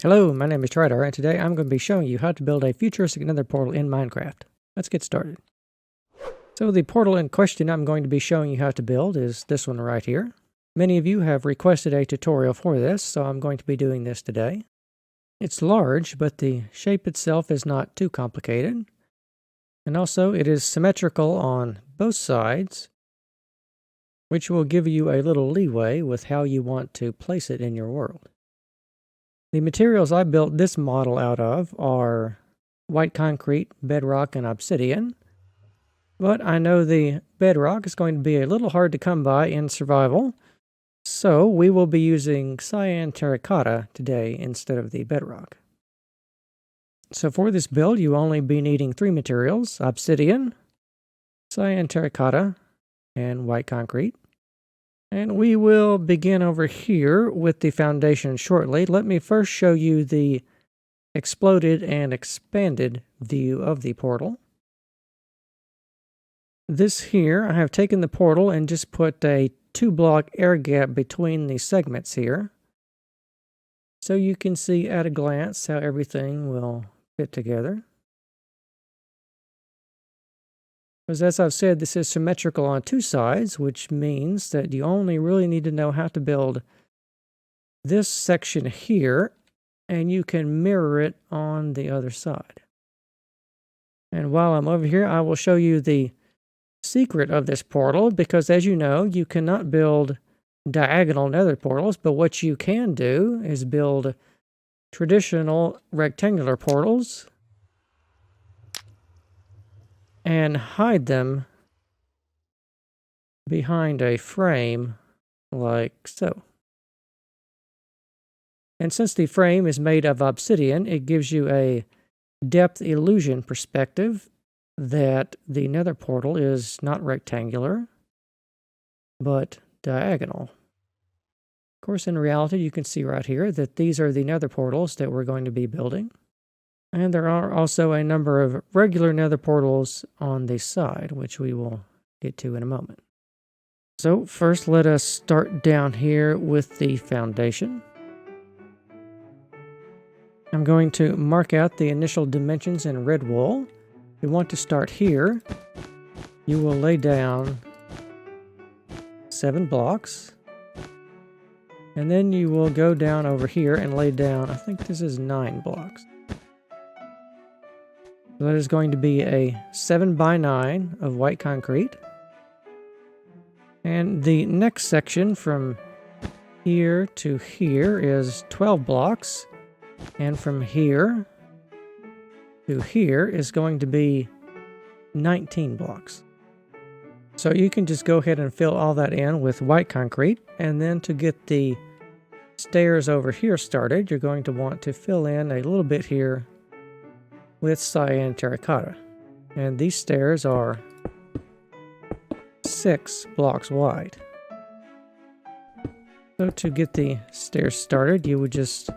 Hello, my name is Trydar, and today I'm going to be showing you how to build a futuristic nether portal in Minecraft. Let's get started. So the portal in question I'm going to be showing you how to build is this one right here. Many of you have requested a tutorial for this, so I'm going to be doing this today. It's large, but the shape itself is not too complicated. And also it is symmetrical on both sides, which will give you a little leeway with how you want to place it in your world. The materials I built this model out of are white concrete, bedrock, and obsidian. But I know the bedrock is going to be a little hard to come by in survival, so we will be using cyan terracotta today instead of the bedrock. So for this build, you will only be needing 3 materials: obsidian, cyan terracotta, and white concrete. And we will begin over here with the foundation shortly. Let me first show you the exploded and expanded view of the portal. This here, I have taken the portal and just put a 2-block air gap between the segments here, so you can see at a glance how everything will fit together. Because as I've said, this is symmetrical on 2 sides, which means that you only really need to know how to build this section here, and you can mirror it on the other side. And while I'm over here, I will show you the secret of this portal, because as you know, you cannot build diagonal nether portals, but what you can do is build traditional rectangular portals and hide them behind a frame like so. And since the frame is made of obsidian, it gives you a depth illusion perspective that the nether portal is not rectangular, but diagonal. Of course, in reality, you can see right here that these are the nether portals that we're going to be building. And there are also a number of regular nether portals on the side, which we will get to in a moment. So first, let us start down here with the foundation. I'm going to mark out the initial dimensions in red wool. If you want to start here, you will lay down 7 blocks. And then you will go down over here and lay down, I think this is 9 blocks. So that is going to be a 7 by 9 of white concrete. And the next section from here to here is 12 blocks. And from here to here is going to be 19 blocks. So you can just go ahead and fill all that in with white concrete. And then to get the stairs over here started, you're going to want to fill in a little bit here with cyan terracotta. And these stairs are 6 blocks wide. So to get the stairs started, you would just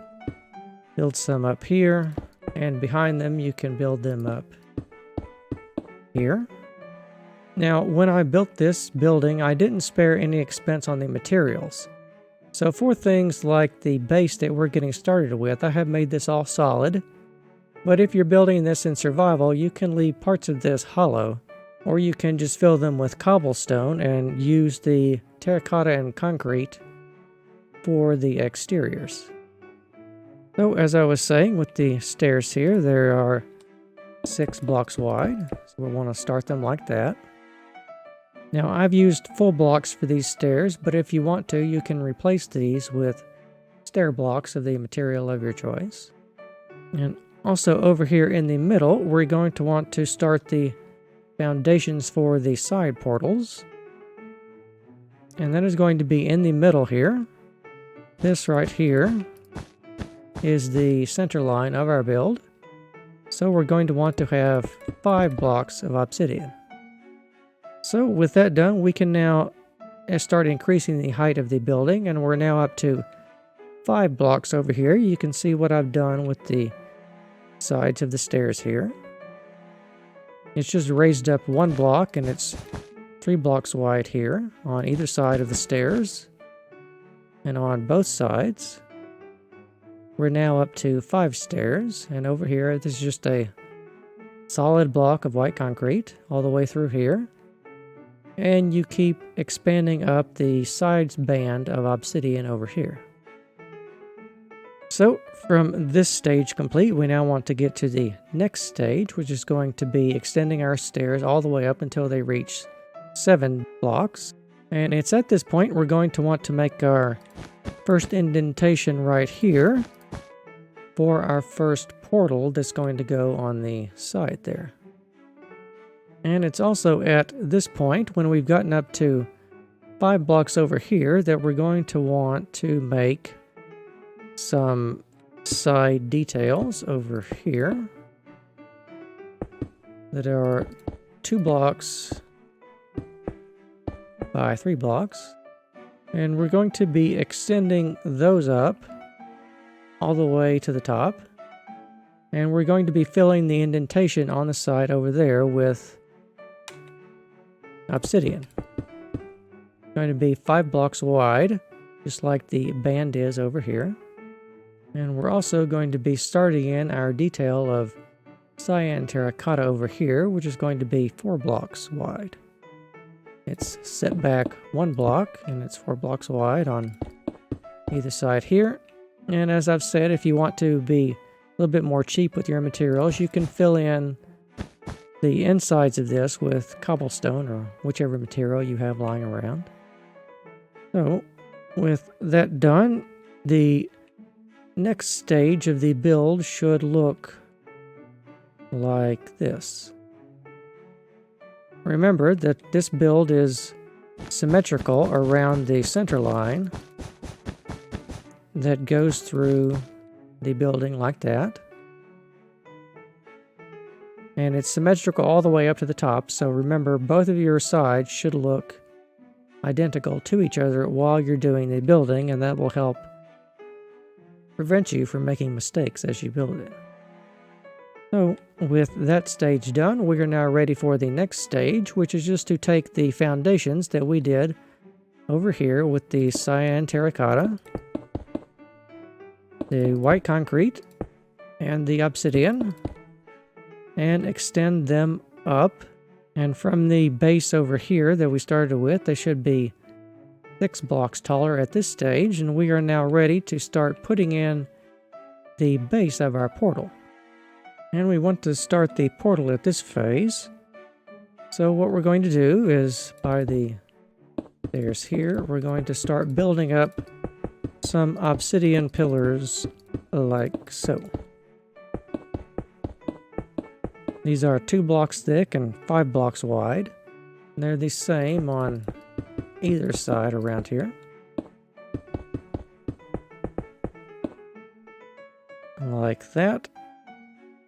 build some up here, and behind them you can build them up here. Now, when I built this building, I didn't spare any expense on the materials. So for things like the base that we're getting started with, I have made this all solid. But if you're building this in survival, you can leave parts of this hollow, or you can just fill them with cobblestone and use the terracotta and concrete for the exteriors. So as I was saying, with the stairs here, there are 6 blocks wide, so we'll want to start them like that. Now I've used full blocks for these stairs, but if you want to, you can replace these with stair blocks of the material of your choice. And also over here in the middle, we're going to want to start the foundations for the side portals. And that is going to be in the middle here. This right here is the center line of our build. So we're going to want to have 5 blocks of obsidian. So with that done, we can now start increasing the height of the building, and we're now up to 5 blocks over here. You can see what I've done with the sides of the stairs here. It's just raised up 1 block, and it's 3 blocks wide here on either side of the stairs and on both sides. we're now up to 5 stairs. And over here, this is just a solid block of white concrete all the way through here. And you keep expanding up the sides band of obsidian over here. So from this stage complete, we now want to get to the next stage, which is going to be extending our stairs all the way up until they reach 7 blocks. And it's at this point we're going to want to make our first indentation right here for our first portal that's going to go on the side there. And it's also at this point, when we've gotten up to 5 blocks over here, that we're going to want to make some side details over here that are 2 blocks by 3 blocks. And we're going to be extending those up all the way to the top. And we're going to be filling the indentation on the side over there with obsidian. It's going to be 5 blocks wide, just like the band is over here. And we're also going to be starting in our detail of cyan terracotta over here, which is going to be 4 blocks wide. It's set back 1 block, and it's 4 blocks wide on either side here. And as I've said, if you want to be a little bit more cheap with your materials, you can fill in the insides of this with cobblestone or whichever material you have lying around. So, with that done, the next stage of the build should look like this. Remember that this build is symmetrical around the center line that goes through the building like that. And it's symmetrical all the way up to the top, so remember both of your sides should look identical to each other while you're doing the building, and that will help prevent you from making mistakes as you build it. So, with that stage done, we are now ready for the next stage, which is just to take the foundations that we did over here with the cyan terracotta, the white concrete, and the obsidian, and extend them up. And from the base over here that we started with, they should be 6 blocks taller at this stage, and we are now ready to start putting in the base of our portal. And we want to start the portal at this phase. So what we're going to do is, by the stairs here, we're going to start building up some obsidian pillars like so. These are 2 blocks thick and 5 blocks wide. And they're the same on either side around here. Like that.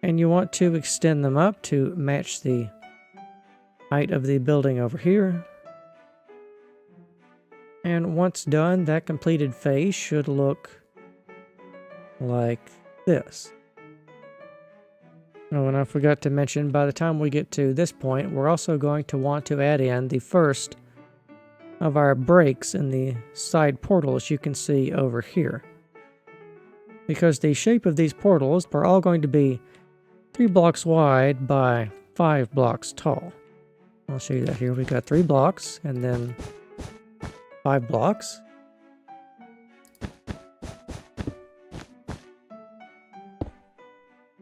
And you want to extend them up to match the height of the building over here. And once done, that completed phase should look like this. Oh, and I forgot to mention, by the time we get to this point, we're also going to want to add in the first of our breaks in the side portals you can see over here. Because the shape of these portals are all going to be 3 blocks wide by 5 blocks tall. I'll show you that here. We've got 3 blocks and then 5 blocks.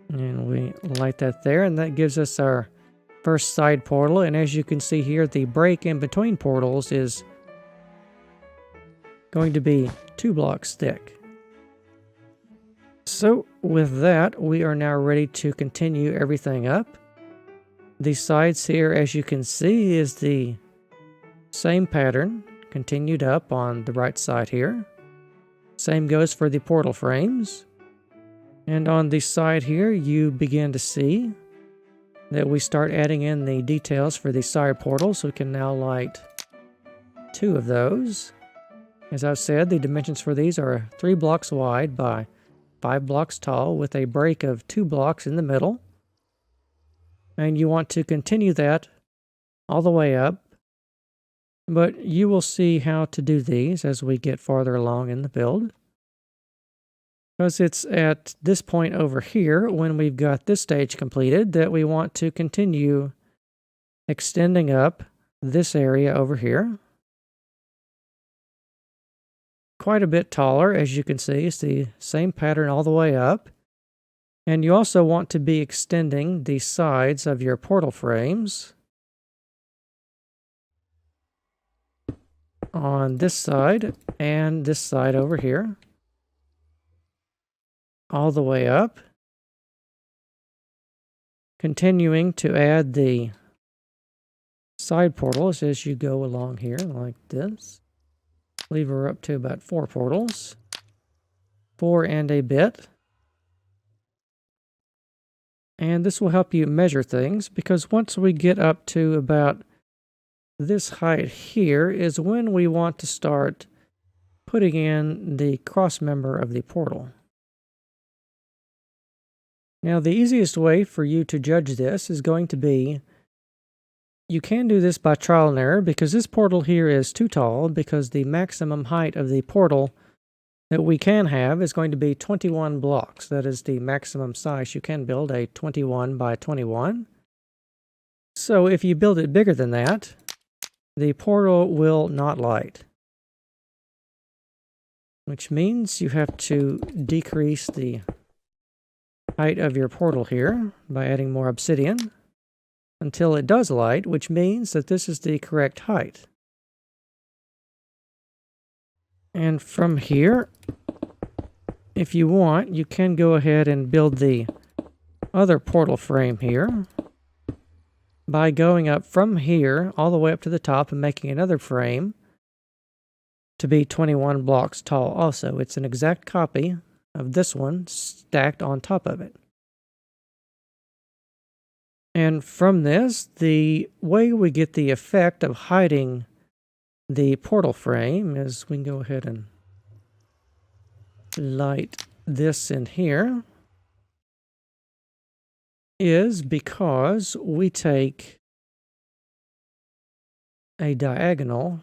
And we light that there, and that gives us our first side portal. And as you can see here, the break in between portals is going to be 2 blocks thick. So with that, we are now ready to continue everything up. The sides here, as you can see, is the same pattern continued up on the right side here. Same goes for the portal frames. And on the side here, you begin to see that we start adding in the details for the side portals. So we can now light 2 of those. As I've said, the dimensions for these are 3 blocks wide by 5 blocks tall with a break of 2 blocks in the middle. And you want to continue that all the way up. But you will see how to do these as we get farther along in the build. Because it's at this point over here, when we've got this stage completed, that we want to continue extending up this area over here. Quite a bit taller, as you can see. It's the same pattern all the way up. And you also want to be extending the sides of your portal frames on this side and this side over here, all the way up. Continuing to add the side portals as you go along here, like this. Leave her up to about 4 portals. 4 and a bit. And this will help you measure things, because once we get up to about this height here is when we want to start putting in the cross member of the portal. Now, the easiest way for you to judge this is going to be, you can do this by trial and error, because this portal here is too tall, because the maximum height of the portal that we can have is going to be 21 blocks. That is the maximum size you can build, a 21 by 21. So if you build it bigger than that, the portal will not light, which means you have to decrease the height of your portal here by adding more obsidian until it does light, which means that this is the correct height. And from here, if you want, you can go ahead and build the other portal frame here by going up from here all the way up to the top and making another frame to be 21 blocks tall also. It's an exact copy of this one stacked on top of it. And from this, the way we get the effect of hiding the portal frame is we can go ahead and light this in here, is because we take a diagonal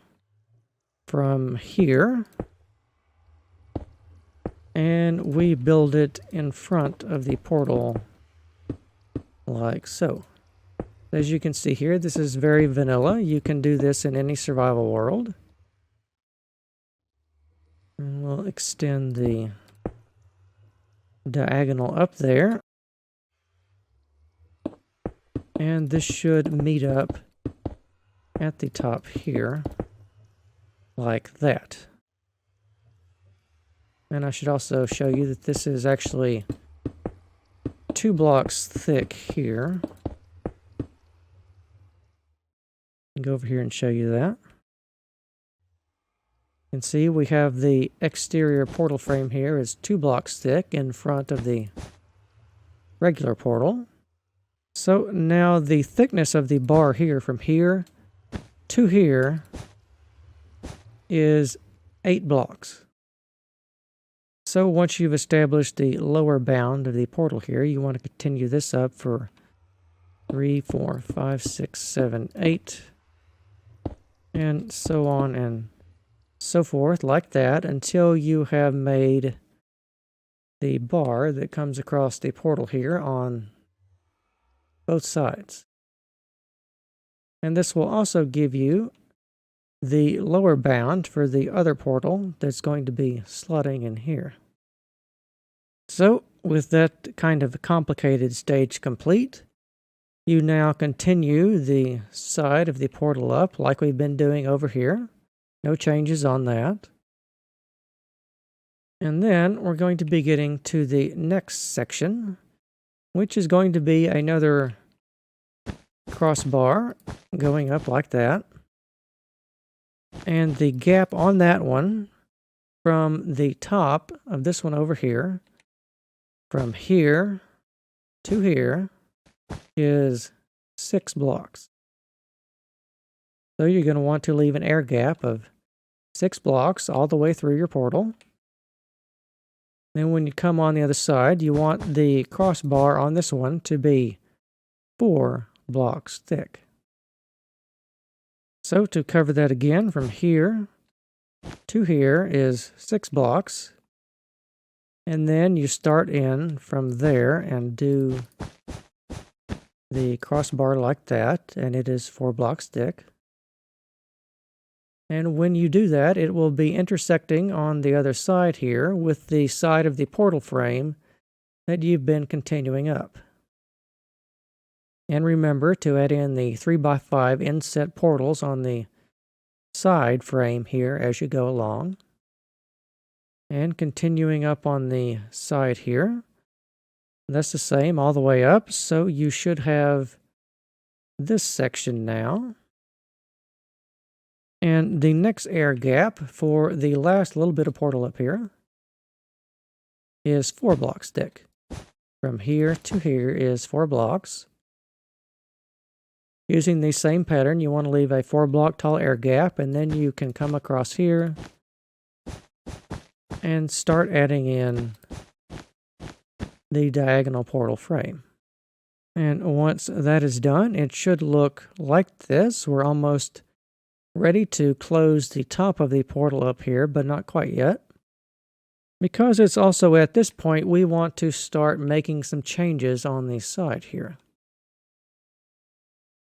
from here and we build it in front of the portal like so. As you can see here, this is very vanilla. You can do this in any survival world. And we'll extend the diagonal up there. And this should meet up at the top here, like that. And I should also show you that this is actually 2 blocks thick here. Go over here and show you that. You can see we have the exterior portal frame here is 2 blocks thick in front of the regular portal. So now the thickness of the bar here from here to here is 8 blocks. So once you've established the lower bound of the portal here, you want to continue this up for 3, 4, 5, 6, 7, 8, and so on and so forth, like that, until you have made the bar that comes across the portal here on both sides. And this will also give you the lower bound for the other portal that's going to be slotting in here. So, with that kind of complicated stage complete, you now continue the side of the portal up like we've been doing over here. No changes on that. And then we're going to be getting to the next section, which is going to be another crossbar going up like that. And the gap on that one from the top of this one over here, from here to here, is 6 blocks. So you're going to want to leave an air gap of 6 blocks all the way through your portal. Then when you come on the other side, you want the crossbar on this one to be 4 blocks thick. So to cover that again, from here to here is 6 blocks. And then you start in from there and do the crossbar like that, and it is 4 blocks thick. And when you do that, it will be intersecting on the other side here with the side of the portal frame that you've been continuing up. And remember to add in the 3x5 inset portals on the side frame here as you go along. And continuing up on the side here. That's the same all the way up, so you should have this section now. And the next air gap for the last little bit of portal up here is 4 blocks thick. From here to here is 4 blocks. Using the same pattern, you want to leave a 4 block tall air gap, and then you can come across here and start adding in the diagonal portal frame. And once that is done, it should look like this. We're almost ready to close the top of the portal up here, but not quite yet. Because it's also at this point, we want to start making some changes on the side here.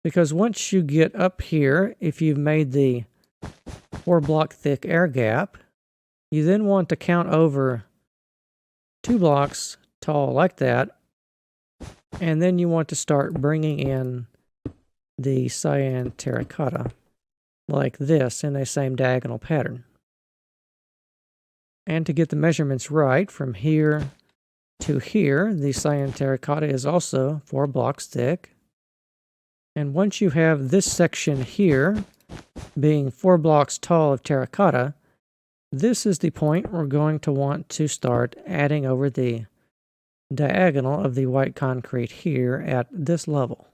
Because once you get up here, if you've made the 4 block thick air gap, you then want to count over 2 blocks tall like that, and then you want to start bringing in the cyan terracotta like this in the same diagonal pattern. And to get the measurements right, from here to here, the cyan terracotta is also 4 blocks thick. And once you have this section here being 4 blocks tall of terracotta, this is the point we're going to want to start adding over the diagonal of the white concrete here at this level.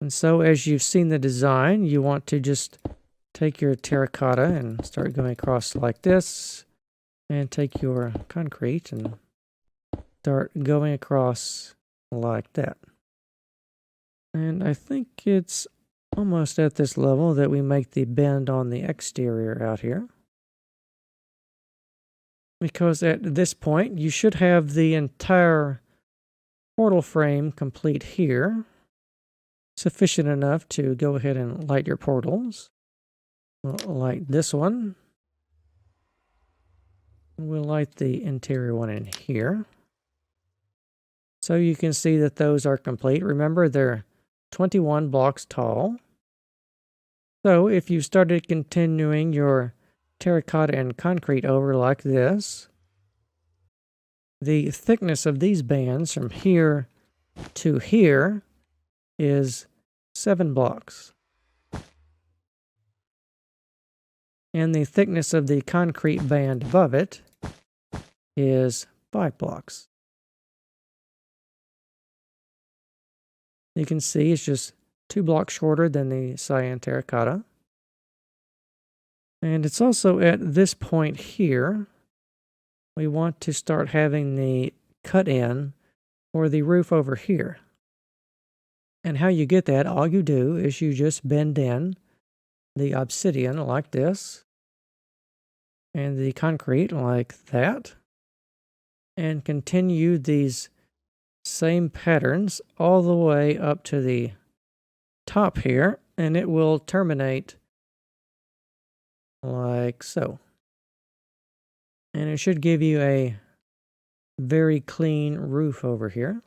And so as you've seen the design, you want to just take your terracotta and start going across like this, and take your concrete and start going across like that. And I think it's almost at this level that we make the bend on the exterior out here. Because at this point, you should have the entire portal frame complete here. Sufficient enough to go ahead and light your portals. We'll light this one. We'll light the interior one in here. So you can see that those are complete. Remember, they're 21 blocks tall. So if you started continuing your terracotta and concrete over like this, the thickness of these bands from here to here is 7 blocks. And the thickness of the concrete band above it is 5 blocks. You can see it's just 2 blocks shorter than the cyan terracotta. And it's also at this point here, we want to start having the cut in for the roof over here. And how you get that, all you do is you just bend in the obsidian like this, and the concrete like that, and continue these same patterns all the way up to the top here, and it will terminate like so. And it should give you a very clean roof over here.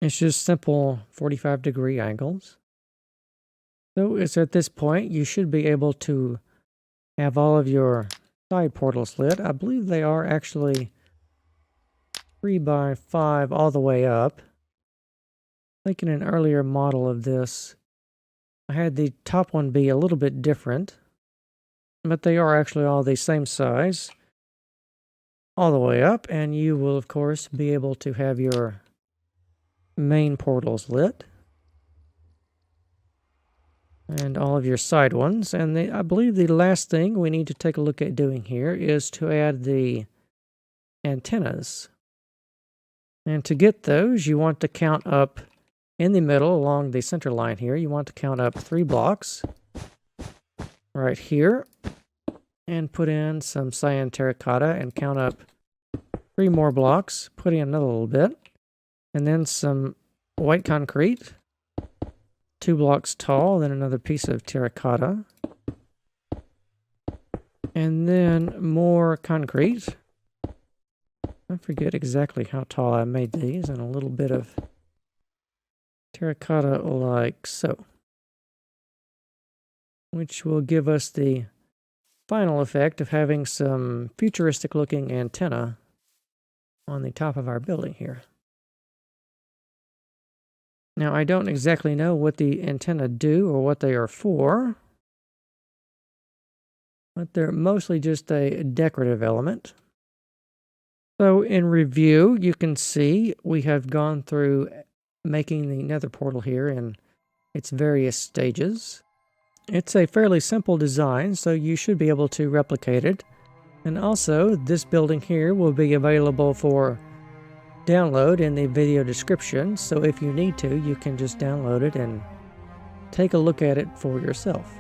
It's just simple 45-degree angles. So it's at this point you should be able to have all of your side portals lit. I believe they are actually 3x5 all the way up. I think in an earlier model of this, I had the top one be a little bit different, but they are actually all the same size all the way up, and you will of course be able to have your main portals lit and all of your side ones. And I believe the last thing we need to take a look at doing here is to add the antennas. And to get those, you want to count up in the middle along the center line here. You want to count up 3 blocks right here and put in some cyan terracotta and count up 3 more blocks, putting another little bit, and then some white concrete, 2 blocks tall, then another piece of terracotta, and then more concrete. I forget exactly how tall I made these, and a little bit of terracotta like so, which will give us the final effect of having some futuristic looking antenna on the top of our building here. Now, I don't exactly know what the antenna do or what they are for, but they're mostly just a decorative element. So in review, you can see we have gone through making the nether portal here in its various stages. It's a fairly simple design, so you should be able to replicate it. And also, this building here will be available for download in the video description, so if you need to, you can just download it and take a look at it for yourself.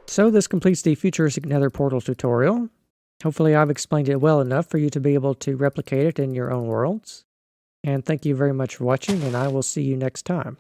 So this completes the Futuristic Nether portal tutorial. Hopefully I've explained it well enough for you to be able to replicate it in your own worlds. And thank you very much for watching, and I will see you next time.